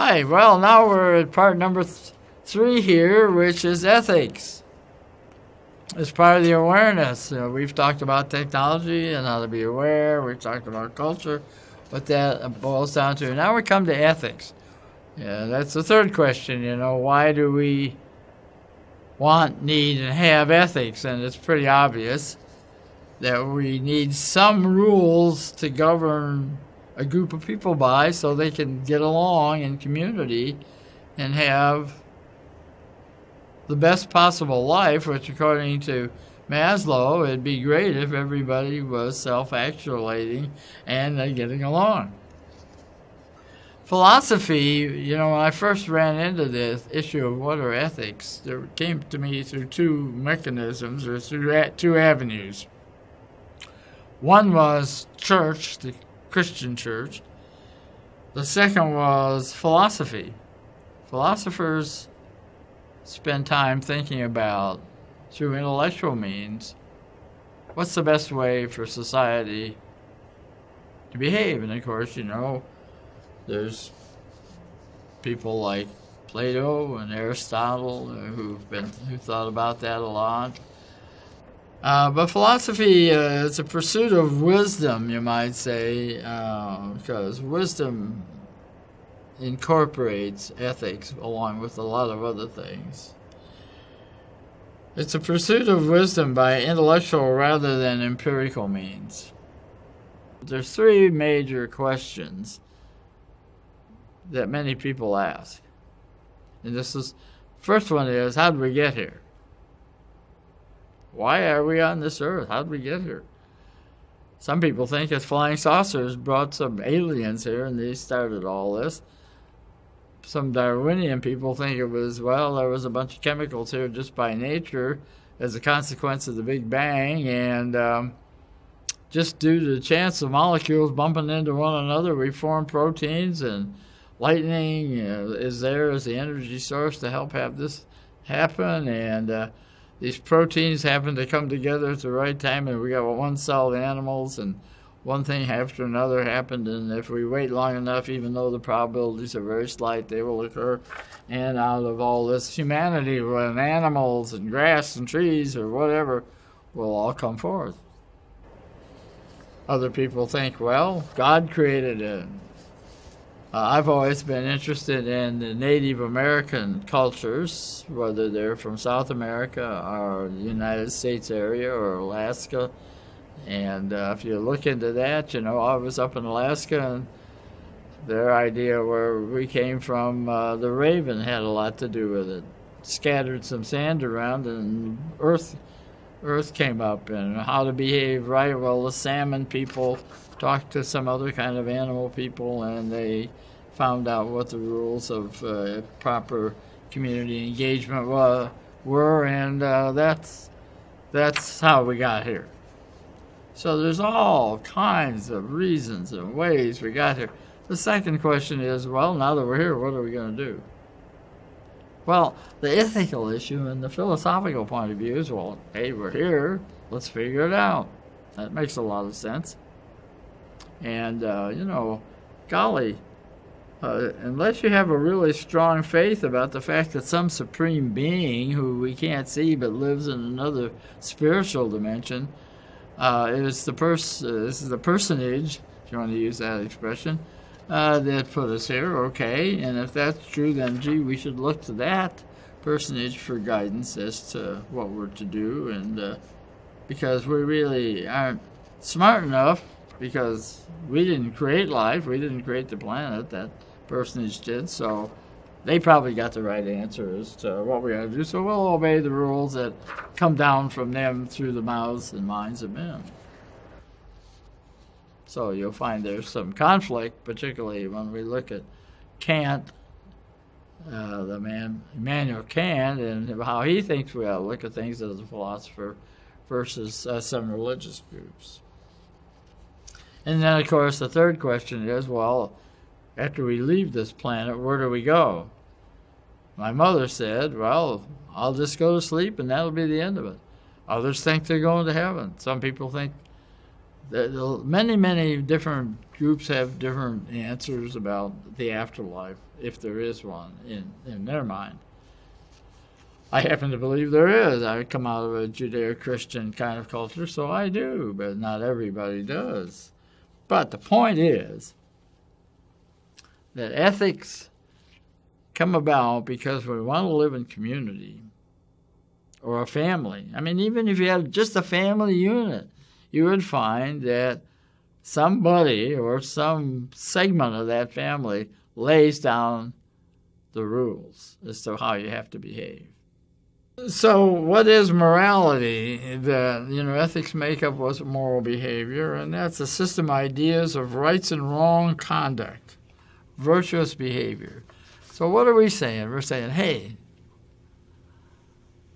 right. Well, now we're at part number 3 here, which is ethics. It's part of the awareness. We've talked about technology and how to be aware. We've talked about culture, what that boils down to. Now we come to ethics. Yeah, that's the third question. Why do we want, need, and have ethics? And it's pretty obvious that we need some rules to govern a group of people by so they can get along in community and have the best possible life, which according to Maslow, it'd be great if everybody was self-actualizing and getting along. Philosophy, when I first ran into this issue of what are ethics, it came to me through two mechanisms, or through two avenues. One was church, the Christian church. The second was philosophy. Philosophers spend time thinking about, through intellectual means, what's the best way for society to behave. And of course, there's people like Plato and Aristotle who thought about that a lot. But philosophy is a pursuit of wisdom, you might say, because wisdom incorporates ethics along with a lot of other things. It's a pursuit of wisdom by intellectual rather than empirical means. There's 3 major questions that many people ask. And first one is, how did we get here? Why are we on this earth? How did we get here? Some people think that flying saucers brought some aliens here and they started all this. Some Darwinian people think it was, there was a bunch of chemicals here just by nature as a consequence of the Big Bang, and just due to the chance of molecules bumping into one another, we form proteins, and lightning is there as the energy source to help have this happen, and these proteins happen to come together at the right time, and we got one-celled animals, and one thing after another happened, and if we wait long enough, even though the probabilities are very slight, they will occur. And out of all this humanity, when animals and grass and trees or whatever will all come forth. Other people think, God created it. I've always been interested in the Native American cultures, whether they're from South America or the United States area or Alaska. And if you look into that, I was up in Alaska, and their idea where we came from, the raven had a lot to do with it. Scattered some sand around, and earth came up, and how to behave right. Well, the salmon people talked to some other kind of animal people, and they found out what the rules of proper community engagement were, and that's how we got here. So there's all kinds of reasons and ways we got here. The second question is, now that we're here, what are we going to do? Well, the ethical issue and the philosophical point of view is, hey, we're here, let's figure it out. That makes a lot of sense. And, golly, unless you have a really strong faith about the fact that some supreme being who we can't see but lives in another spiritual dimension, this is the personage, if you want to use that expression, that put us here, okay. And if that's true, then, we should look to that personage for guidance as to what we're to do. And because we really aren't smart enough, because we didn't create life, we didn't create the planet, that personage did, so they probably got the right answer as to what we got to do, so we'll obey the rules that come down from them through the mouths and minds of men. So you'll find there's some conflict, particularly when we look at Kant, the man Immanuel Kant, and how he thinks we ought to look at things as a philosopher versus some religious groups. And then, of course, the third question is, after we leave this planet, where do we go? My mother said, I'll just go to sleep and that'll be the end of it. Others think they're going to heaven. Some people think Many different groups have different answers about the afterlife, if there is one in their mind. I happen to believe there is. I come out of a Judeo-Christian kind of culture, so I do, but not everybody does. But the point is that ethics come about because we want to live in community or a family. I mean, even if you had just a family unit, you would find that somebody or some segment of that family lays down the rules as to how you have to behave. So what is morality? Ethics make up what's moral behavior, and that's a system of ideas of rights and wrong conduct, virtuous behavior. So what are we saying? We're saying, hey,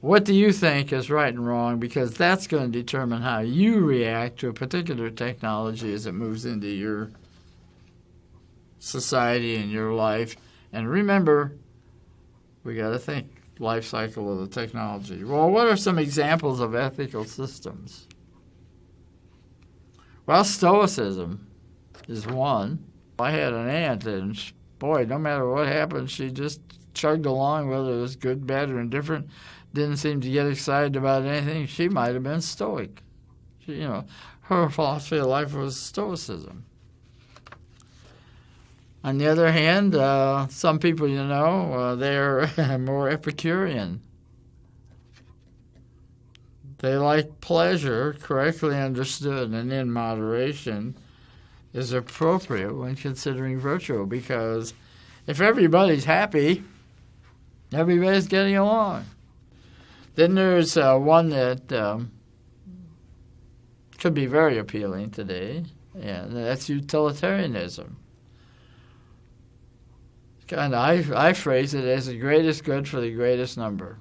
what do you think is right and wrong? Because that's going to determine how you react to a particular technology as it moves into your society and your life. And remember, we got to think life cycle of the technology. Well, what are some examples of ethical systems? Well, Stoicism is one. I had an aunt, and boy, no matter what happened, she just chugged along, whether it was good, bad, or indifferent. Didn't seem to get excited about anything. She might have been stoic. Her philosophy of life was Stoicism. On the other hand, some people, they're more Epicurean. They like pleasure, correctly understood and in moderation, is appropriate when considering virtue, because if everybody's happy, everybody's getting along. Then there's one that could be very appealing today, and that's utilitarianism. I phrase it as the greatest good for the greatest number.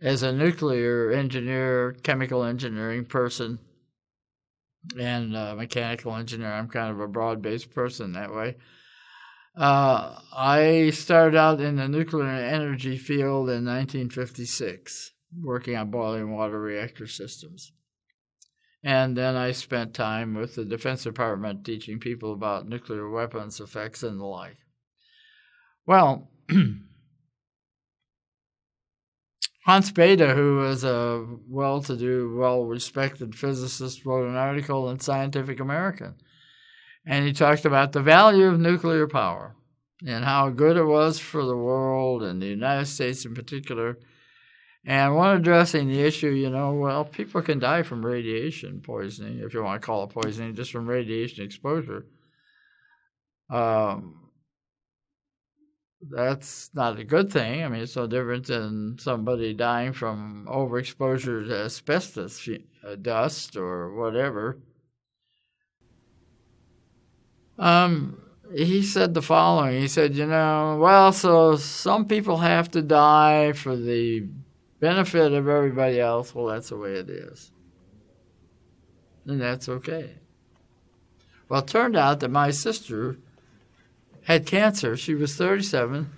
As a nuclear engineer, chemical engineering person, and mechanical engineer, I'm kind of a broad-based person that way. I started out in the nuclear energy field in 1956, working on boiling water reactor systems. And then I spent time with the Defense Department teaching people about nuclear weapons effects and the like. Well, Hans Bethe, who was a well-to-do, well-respected physicist, wrote an article in Scientific American. And he talked about the value of nuclear power and how good it was for the world and the United States in particular. And when addressing the issue, people can die from radiation poisoning, if you want to call it poisoning, just from radiation exposure. That's not a good thing. I mean, it's no different than somebody dying from overexposure to asbestos dust or whatever. He said the following. He said, so some people have to die for the benefit of everybody else. Well, that's the way it is. And that's okay. Well, it turned out that my sister had cancer. She was 37,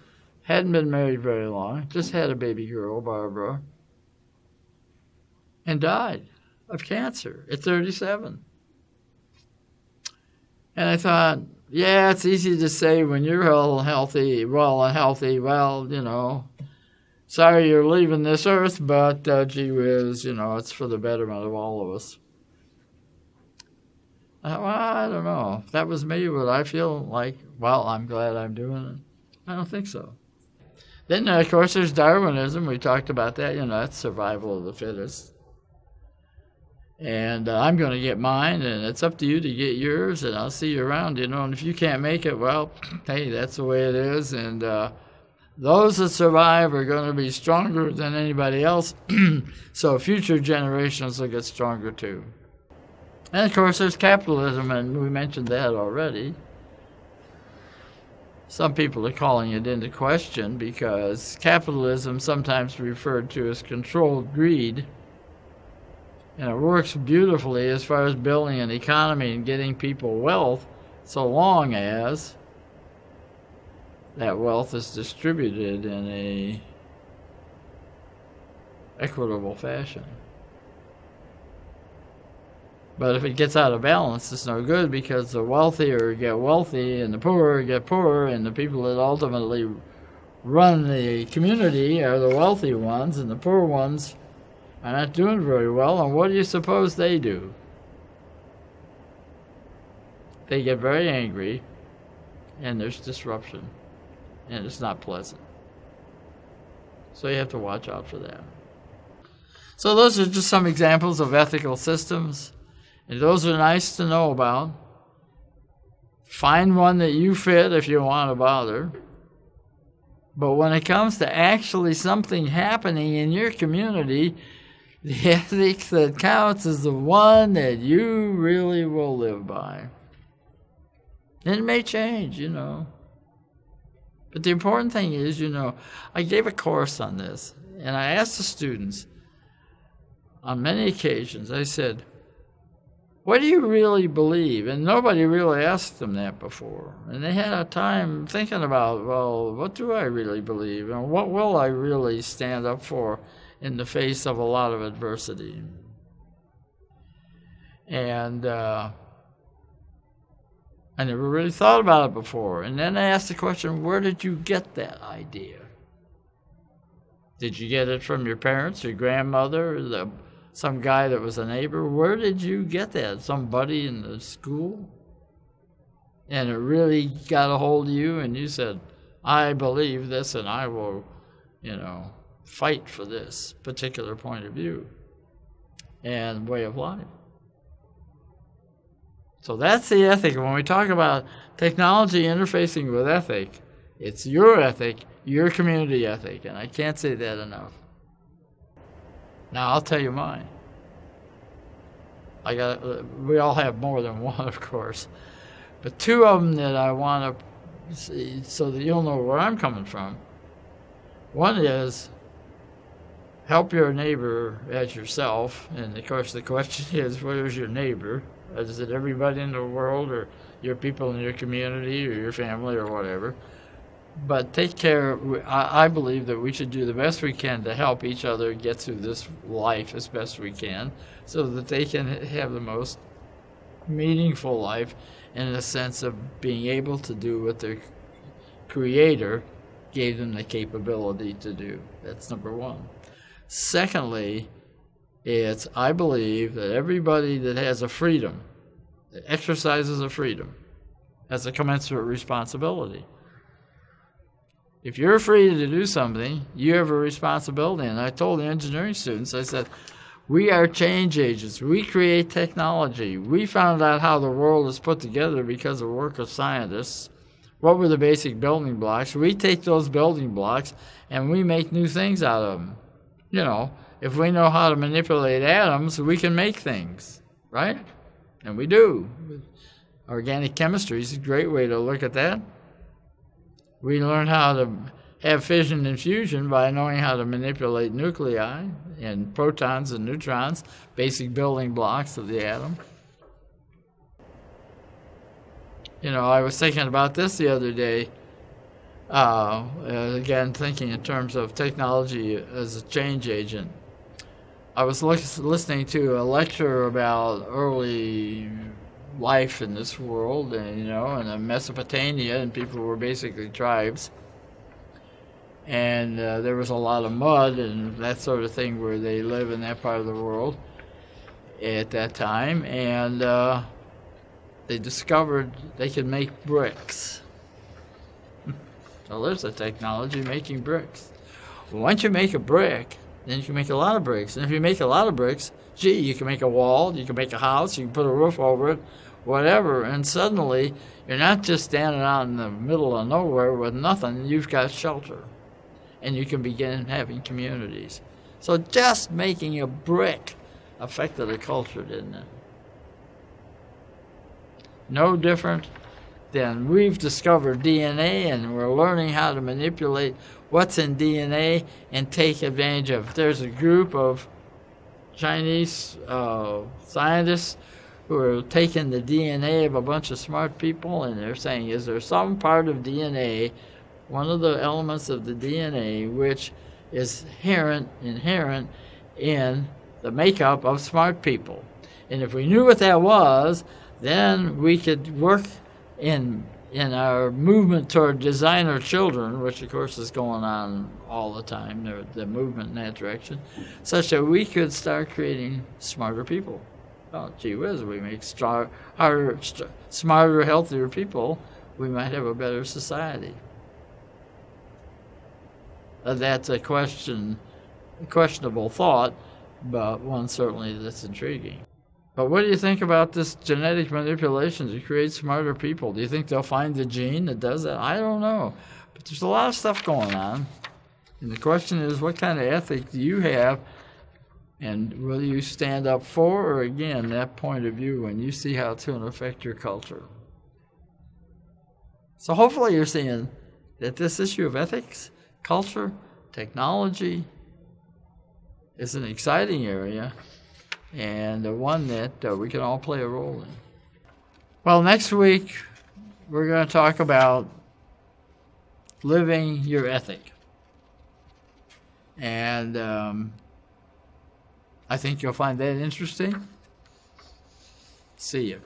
hadn't been married very long, just had a baby girl, Barbara, and died of cancer at 37. And I thought, yeah, it's easy to say when you're well and healthy, sorry you're leaving this earth, but gee whiz, it's for the betterment of all of us. I don't know. If that was me, would I feel like, I'm glad I'm doing it? I don't think so. Then, of course, there's Darwinism. We talked about that. That's survival of the fittest. And I'm going to get mine, and it's up to you to get yours, and I'll see you around, And if you can't make it, hey, that's the way it is. And those that survive are going to be stronger than anybody else, so future generations will get stronger too. And, of course, there's capitalism, and we mentioned that already. Some people are calling it into question because capitalism, sometimes referred to as controlled greed, and it works beautifully as far as building an economy and getting people wealth, so long as that wealth is distributed in a equitable fashion. But if it gets out of balance, it's no good, because the wealthier get wealthy and the poorer get poorer, and the people that ultimately run the community are the wealthy ones, and the poor ones are not doing very well. And what do you suppose they do? They get very angry, and there's disruption, and it's not pleasant. So you have to watch out for that. So those are just some examples of ethical systems, and those are nice to know about. Find one that you fit if you want to bother. But when it comes to actually something happening in your community, the ethics that counts is the one that you really will live by. And it may change, But the important thing is, I gave a course on this, and I asked the students on many occasions, I said, what do you really believe? And nobody really asked them that before. And they had a time thinking about, well, what do I really believe? And what will I really stand up for in the face of a lot of adversity? And I never really thought about it before. And then I asked the question, where did you get that idea? Did you get it from your parents, your grandmother, some guy that was a neighbor? Where did you get that? Somebody in the school? And it really got a hold of you, and you said, I believe this, and I will, fight for this particular point of view and way of life. So that's the ethic. When we talk about technology interfacing with ethic, it's your ethic, your community ethic, and I can't say that enough. Now, I'll tell you mine. We all have more than one, of course, but two of them that I want to see so that you'll know where I'm coming from. One is help your neighbor as yourself, and of course the question is, where is your neighbor? Is it everybody in the world, or your people in your community, or your family, or whatever? But take care. I believe that we should do the best we can to help each other get through this life as best we can, so that they can have the most meaningful life in the sense of being able to do what their Creator gave them the capability to do. That's number one. Secondly, I believe that everybody that has a freedom, that exercises a freedom, has a commensurate responsibility. If you're free to do something, you have a responsibility. And I told the engineering students, I said, we are change agents. We create technology. We found out how the world is put together because of work of scientists. What were the basic building blocks? We take those building blocks and we make new things out of them. If we know how to manipulate atoms, we can make things, right? And we do. Organic chemistry is a great way to look at that. We learn how to have fission and fusion by knowing how to manipulate nuclei and protons and neutrons, basic building blocks of the atom. I was thinking about this the other day, again, thinking in terms of technology as a change agent. I was listening to a lecture about early life in this world, and in Mesopotamia, and people were basically tribes, and there was a lot of mud and that sort of thing where they live in that part of the world at that time, and they discovered they could make bricks. So there's a technology making bricks. Once you make a brick, then you can make a lot of bricks, and if you make a lot of bricks, you can make a wall, you can make a house, you can put a roof over it, whatever, and suddenly you're not just standing out in the middle of nowhere with nothing. You've got shelter, and you can begin having communities. So just making a brick affected a culture, didn't it? No different than we've discovered DNA, and we're learning how to manipulate what's in DNA and take advantage of it. There's a group of Chinese scientists who are taking the DNA of a bunch of smart people, and they're saying, is there some part of DNA, one of the elements of the DNA, which is inherent in the makeup of smart people? And if we knew what that was, then we could work in our movement toward designer children, which of course is going on all the time, the movement in that direction, such that we could start creating smarter people. Oh, gee whiz, we make smarter, healthier people, we might have a better society. That's a questionable thought, but one certainly that's intriguing. But what do you think about this genetic manipulation to create smarter people? Do you think they'll find the gene that does that? I don't know. But there's a lot of stuff going on. And the question is, what kind of ethic do you have? And will you stand up for or against that point of view when you see how it's going to affect your culture? So hopefully you're seeing that this issue of ethics, culture, technology is an exciting area, and one that we can all play a role in. Well, next week we're going to talk about living your ethic. And I think you'll find that interesting. See you.